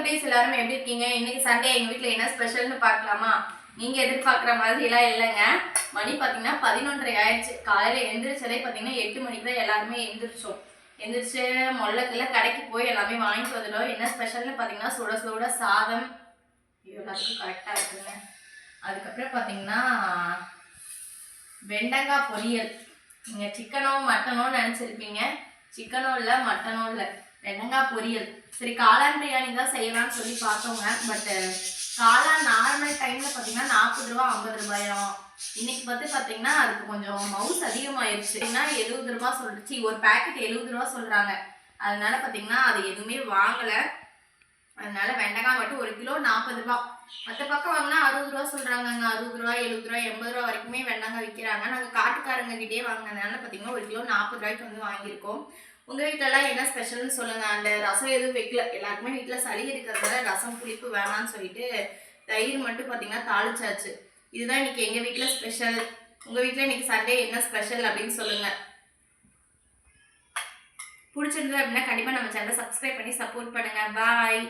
குட்டீஸ் எல்லாரும் எப்படி இருக்கீங்க? இன்னைக்கு சண்டே எங்க வீட்ல என்ன ஸ்பெஷல்னு பார்க்கலாமா? நீங்க எதிர்பார்க்குற மாதிரி எல்லாம் இல்லைங்க. மணி பார்த்தீங்கன்னா 11:30 ஆயிடுச்சு. காலையில எந்திரிச்சதே பார்த்தீங்கன்னா 8 மணிக்கு தான் எல்லாருமே எந்திரிச்சோம். எந்திரிச்சு மொல்லத்துல கடைக்கு போய் எல்லாமே வாங்கிட்டு வந்துட்டோம். என்ன ஸ்பெஷல்னு பார்த்தீங்கன்னா சுட சுட சாதம் எல்லாத்துக்கும் கரெக்டாக இருக்குங்க. அதுக்கப்புறம் பார்த்தீங்கன்னா வெண்டைக்காய் பொரியல். நீங்கள் சிக்கனோ மட்டனோ நினச்சிருப்பீங்க. சிக்கனோ இல்லை மட்டனோ இல்லை, வெண்டைக்காய் பொரியல். சரி, காளான் பிரியாணி தான் செய்யலாம்னு சொல்லி பார்த்தோங்க. பட்டு காளான் நார்மல் டைமில் பார்த்தீங்கன்னா 40 ரூபா 50 ரூபாயும். இன்னைக்கு பார்த்தீங்கன்னா அதுக்கு கொஞ்சம் மவுஸ் அதிகமாகிடுச்சு. ஏன்னா 70 ரூபா சொல்லிச்சு, ஒரு பேக்கெட் 70 ரூபா சொல்கிறாங்க. அதனால பார்த்தீங்கன்னா அது எதுவுமே வாங்கலை. அதனால வெண்டைக்காய் மட்டும் 1 கிலோ 40 ரூபா. மற்ற பக்கம் வாங்கினா 60 ரூபா சொல்கிறாங்கங்க. 60 ரூபா 70 ரூபா 80 ரூபா வரைக்குமே வெண்டைக்காய் விற்கிறாங்க. நாங்கள் காட்டுக்காரங்க கிட்டே வாங்கினதுனால பார்த்தீங்கன்னா 1 கிலோ 40 ரூபாய்க்கு வந்து வாங்கியிருக்கோம். உங்கள் வீட்டிலலாம் என்ன ஸ்பெஷல்னு சொல்லுங்கள். அந்த ரசம் எதுவும் வைக்கல, எல்லாருக்குமே வீட்டில் சளி இருக்கிறதுனால ரசம் புளிப்பு வேணான்னு சொல்லிட்டு தயிர் மட்டும் பார்த்தீங்கன்னா தாளிச்சாச்சு. இதுதான் இன்னைக்கு எங்கள் வீட்டில் ஸ்பெஷல். உங்கள் வீட்டில் இன்னைக்கு சண்டே என்ன ஸ்பெஷல் அப்படின்னு சொல்லுங்கள். பிடிச்சிருந்தது அப்படின்னா கண்டிப்பாக நம்ம சேனலை சப்ஸ்கிரைப் பண்ணி சப்போர்ட் பண்ணுங்கள். பாய்.